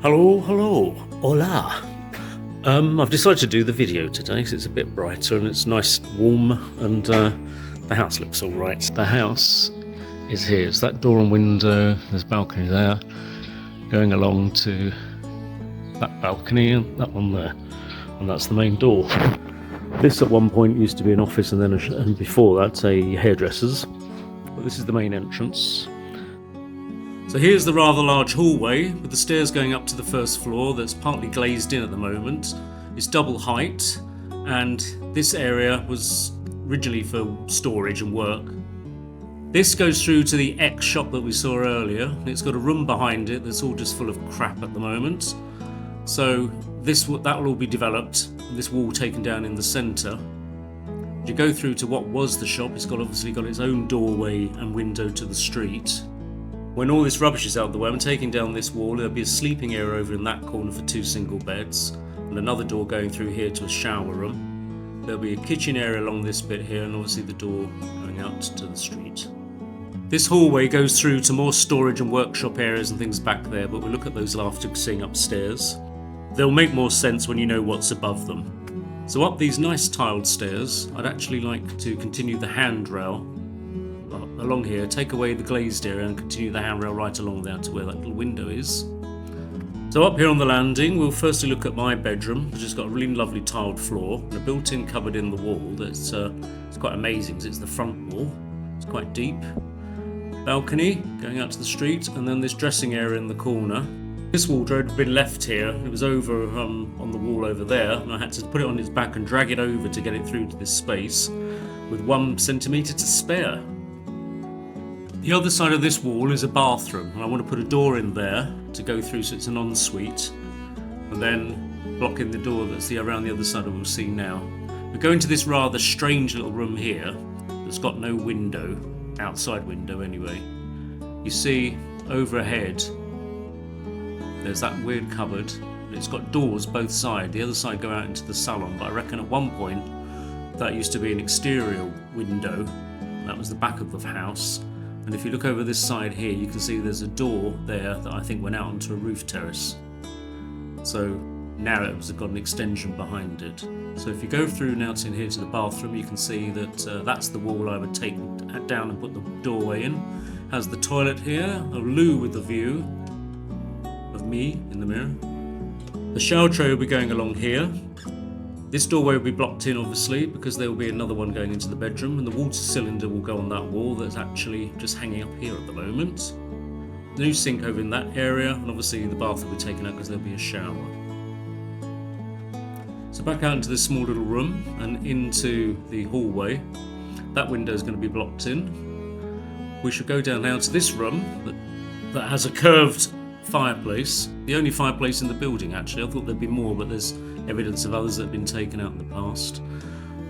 Hello, hola. I've decided to do the video today because it's a bit brighter and it's nice, warm, and the house looks all right. The house is here. It's that door and window. There's a balcony there, going along to that balcony and that one there, and that's the main door. This at one point used to be an office, and then and before that a hairdresser's. But this is the main entrance. So here's the rather large hallway with the stairs going up to the first floor that's partly glazed in at the moment. It's double height, and this area was originally for storage and work. This goes through to the X shop that we saw earlier. It's got a room behind it that's all just full of crap at the moment. So that will all be developed, and this wall taken down in the centre. You go through to what was the shop. It's obviously got its own doorway and window to the street. When all this rubbish is out of the way, I'm taking down this wall. There'll be a sleeping area over in that corner for 2 single beds, and another door going through here to a shower room. There'll be a kitchen area along this bit here, and obviously the door going out to the street. This hallway goes through to more storage and workshop areas and things back there, but we'll look at those after seeing upstairs. They'll make more sense when you know what's above them. So up these nice tiled stairs, I'd actually like to continue the handrail along here, take away the glazed area and continue the handrail right along there to where that little window is. So up here on the landing, we'll firstly look at my bedroom, which has got a really lovely tiled floor and a built-in cupboard in the wall that's it's quite amazing because it's the front wall. It's quite deep. Balcony going out to the street, and then this dressing area in the corner. This wardrobe had been left here. It was over on the wall over there, and I had to put it on its back and drag it over to get it through to this space with 1 centimetre to spare. The other side of this wall is a bathroom, and I want to put a door in there to go through so it's an ensuite, and then block in the door that's around the other side that we'll see now. We go into this rather strange little room here that's got no window, outside window anyway. You see overhead there's that weird cupboard. It's got doors both sides. The other side go out into the salon, but I reckon at one point that used to be an exterior window. That was the back of the house. And if you look over this side here, you can see there's a door there that I think went out onto a roof terrace. So now it's got an extension behind it. So if you go through now to here to the bathroom, you can see that that's the wall I would take down and put the doorway in. Has the toilet here, a loo with a view of me in the mirror. The shower tray will be going along here. This doorway will be blocked in, obviously, because there will be another one going into the bedroom, and the water cylinder will go on that wall that's actually just hanging up here at the moment. The new sink over in that area, and obviously the bath will be taken out because there'll be a shower. So back out into this small little room and into the hallway. That window is going to be blocked in. We should go down now to this room that has a curved fireplace. The only fireplace in the building, actually. I thought there'd be more, but there's evidence of others that have been taken out in the past.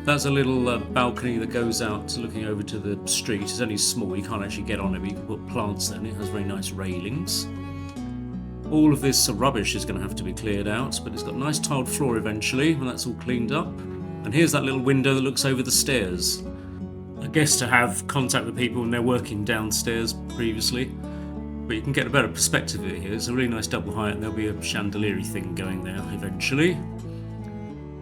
That's a little balcony that goes out looking over to the street. It's only small, you can't actually get on it, but you can put plants in. It has very nice railings. All of this rubbish is going to have to be cleared out, but it's got a nice tiled floor eventually when that's all cleaned up. And here's that little window that looks over the stairs. I guess to have contact with people when they're working downstairs previously. But you can get a better perspective of it here. It's a really nice double height, and there'll be a chandelier thing going there eventually.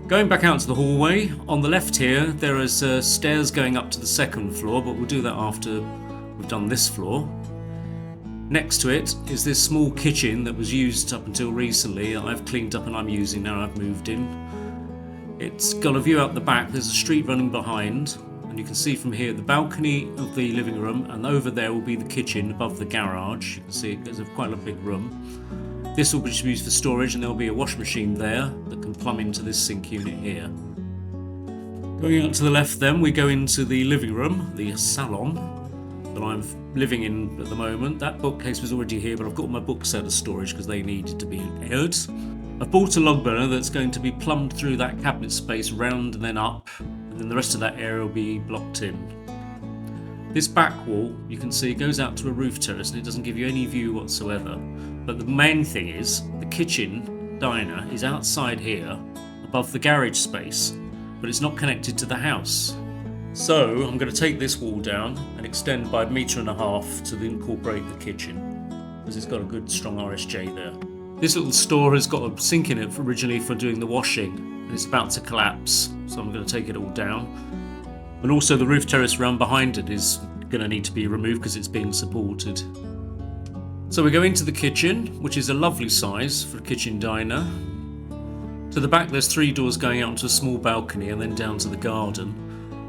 Going back out to the hallway, on the left here there is stairs going up to the second floor, but we'll do that after we've done this floor. Next to it is this small kitchen that was used up until recently. I've cleaned up and I'm using now I've moved in. It's got a view out the back. There's a street running behind, and you can see from here the balcony of the living room, and over there will be the kitchen above the garage. You can see there's quite a big room. This will be used for storage, and there'll be a wash machine there that can plumb into this sink unit here. Going out to the left then, we go into the living room, the salon that I'm living in at the moment. That bookcase was already here, but I've got all my books out of storage because they needed to be aired. I've bought a log burner that's going to be plumbed through that cabinet space round and then up, and then the rest of that area will be blocked in. This back wall, you can see, goes out to a roof terrace, and it doesn't give you any view whatsoever. But the main thing is, the kitchen diner is outside here, above the garage space, but it's not connected to the house. So I'm going to take this wall down and extend by 1.5 meters to incorporate the kitchen, because it's got a good strong RSJ there. This little store has got a sink in it originally for doing the washing, and it's about to collapse, so I'm going to take it all down. And also the roof terrace round behind it is going to need to be removed because it's being supported. So we go into the kitchen, which is a lovely size for a kitchen diner. To the back there's 3 doors going out onto a small balcony and then down to the garden.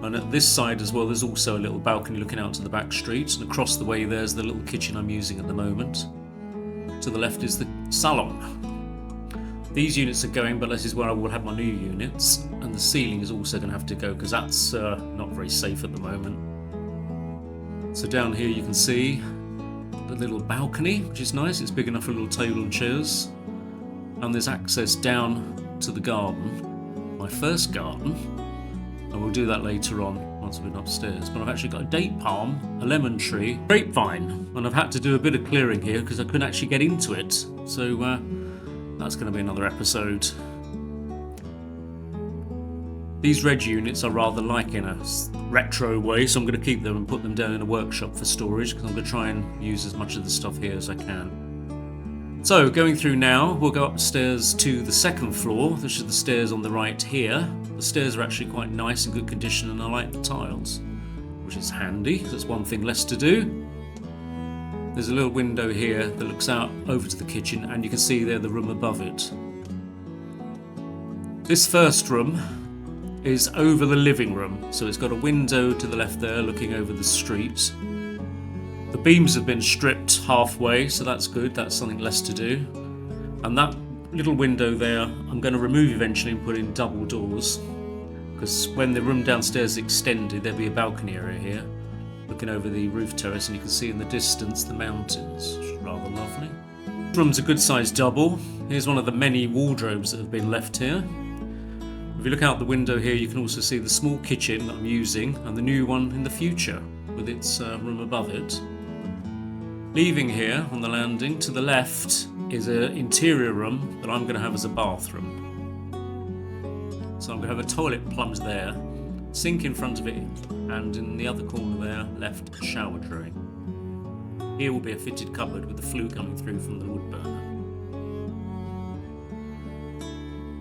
And at this side as well there's also a little balcony looking out to the back street, and across the way there's the little kitchen I'm using at the moment. To the left is the salon. These units are going, but this is where I will have my new units, and the ceiling is also going to have to go because that's not very safe at the moment. So down here you can see the little balcony, which is nice. It's big enough for a little table and chairs, and there's access down to the garden, my first garden, and we'll do that later on once we've been upstairs. But I've actually got a date palm, a lemon tree, grapevine, and I've had to do a bit of clearing here because I couldn't actually get into it, so that's going to be another episode. These red units are rather like in a retro way, so I'm going to keep them and put them down in a workshop for storage because I'm going to try and use as much of the stuff here as I can. So going through now, we'll go upstairs to the second floor, which is the stairs on the right here. The stairs are actually quite nice and good condition, and I like the tiles, which is handy. That's one thing less to do. There's a little window here that looks out over to the kitchen, and you can see there the room above it. This first room is over the living room, so it's got a window to the left there looking over the street. The beams have been stripped halfway, so that's good, that's something less to do. And that little window there I'm going to remove eventually and put in double doors, because when the room downstairs is extended there'll be a balcony area here looking over the roof terrace, and you can see in the distance the mountains, which is rather lovely. This room's a good sized double. Here's one of the many wardrobes that have been left here. If you look out the window here you can also see the small kitchen that I'm using and the new one in the future with its room above it. Leaving here on the landing, to the left is an interior room that I'm going to have as a bathroom. So I'm going to have a toilet plumbed there, sink in front of it, and in the other corner there, left a shower tray. Here will be a fitted cupboard with the flue coming through from the wood burner.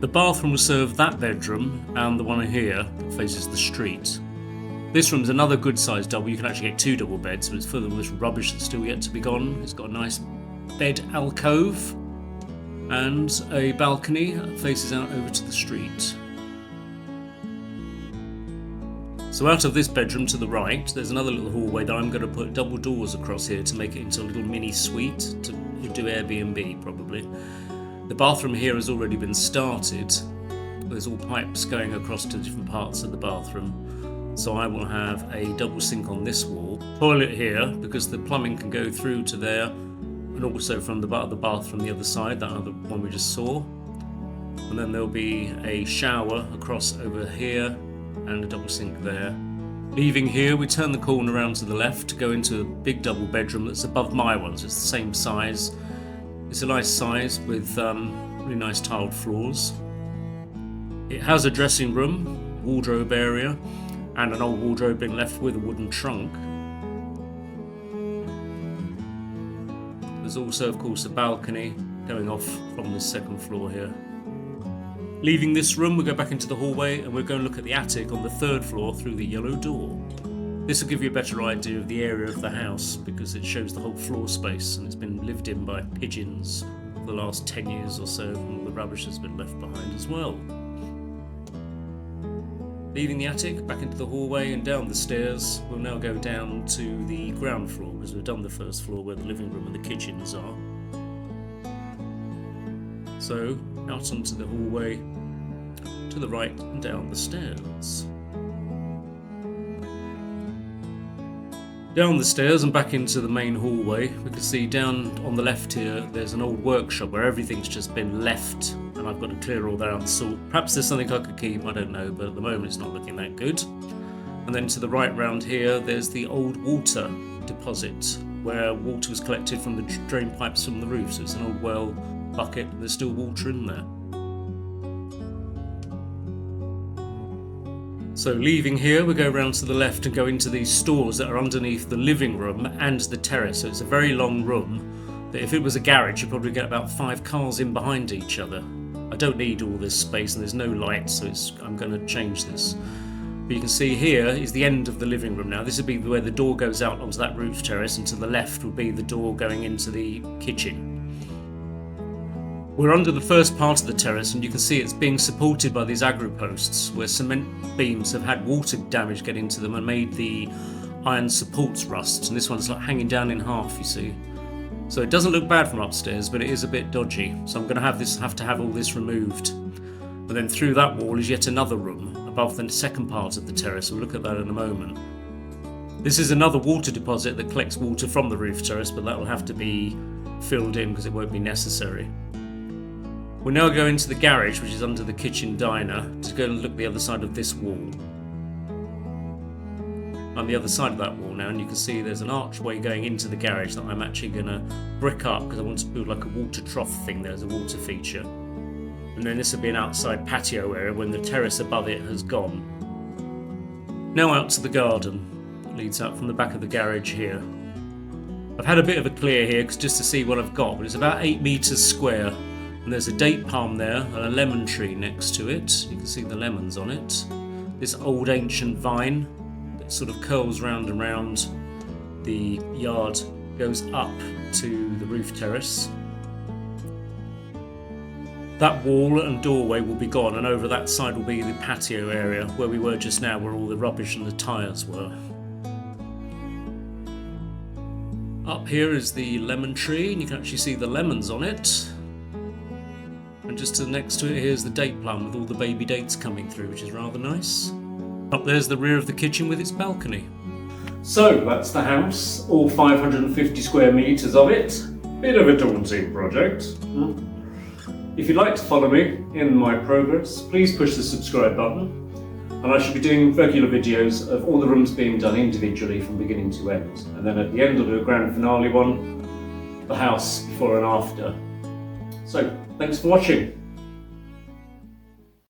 The bathroom will serve that bedroom and the one here that faces the street. This room's another good sized double. You can actually get 2 double beds, but it's full of this rubbish that's still yet to be gone. It's got a nice bed alcove and a balcony that faces out over to the street. So out of this bedroom to the right, there's another little hallway that I'm going to put double doors across here to make it into a little mini suite to do Airbnb probably. The bathroom here has already been started. There's all pipes going across to different parts of the bathroom. So I will have a double sink on this wall. Toilet here, because the plumbing can go through to there, and also from the bathroom the other side, that other one we just saw. And then there'll be a shower across over here and a double sink there. Leaving here, we turn the corner around to the left to go into a big double bedroom that's above my one, so it's the same size. It's a nice size with really nice tiled floors. It has a dressing room, wardrobe area, and an old wardrobe being left with a wooden trunk. There's also, of course, a balcony going off from the second floor here. Leaving this room, we'll go back into the hallway and we'll go and look at the attic on the third floor through the yellow door. This will give you a better idea of the area of the house because it shows the whole floor space, and it's been lived in by pigeons for the last 10 years or so, and the rubbish has been left behind as well. Leaving the attic, back into the hallway and down the stairs, we'll now go down to the ground floor because we've done the first floor where the living room and the kitchens are. So, out onto the hallway, to the right and down the stairs. Down the stairs and back into the main hallway, we can see down on the left here there's an old workshop where everything's just been left, and I've got to clear all that out. So perhaps there's something I could keep, I don't know, but at the moment it's not looking that good. And then to the right round here there's the old water deposit where water was collected from the drain pipes from the roof, so it's an old well bucket and there's still water in there. So leaving here, we go round to the left and go into these stores that are underneath the living room and the terrace. So it's a very long room, But if it was a garage, you'd probably get about 5 cars in behind each other. I don't need all this space and there's no light, so I'm going to change this. But you can see here is the end of the living room now. This would be where the door goes out onto that roof terrace, and to the left would be the door going into the kitchen. We're under the first part of the terrace, and you can see it's being supported by these aggro posts where cement beams have had water damage get into them and made the iron supports rust, and this one's like hanging down in half, you see. So it doesn't look bad from upstairs, but it is a bit dodgy. So I'm going to have to have all this removed. And then through that wall is yet another room above the second part of the terrace. We'll look at that in a moment. This is another water deposit that collects water from the roof terrace, but that will have to be filled in because it won't be necessary. We'll now go into the garage, which is under the kitchen diner, to go and look at the other side of this wall. On the other side of that wall now, and you can see there's an archway going into the garage that I'm actually going to brick up because I want to build like a water trough thing. There's a water feature. And then this will be an outside patio area when the terrace above it has gone. Now out to the garden. It leads out from the back of the garage here. I've had a bit of a clear here just to see what I've got, but it's about 8 metres square. And there's a date palm there and a lemon tree next to it. You can see the lemons on it. This old ancient vine that sort of curls round and round the yard goes up to the roof terrace. That wall and doorway will be gone, and over that side will be the patio area where we were just now, where all the rubbish and the tyres were. Up here is the lemon tree, and you can actually see the lemons on it. And just to the next to it, here's the date plum with all the baby dates coming through, which is rather nice. Up there's the rear of the kitchen with its balcony. So that's the house, all 550 square metres of it. Bit of a daunting project. If you'd like to follow me in my progress, please push the subscribe button. And I should be doing regular videos of all the rooms being done individually from beginning to end. And then at the end I'll do a grand finale one, the house before and after. So, thanks for watching.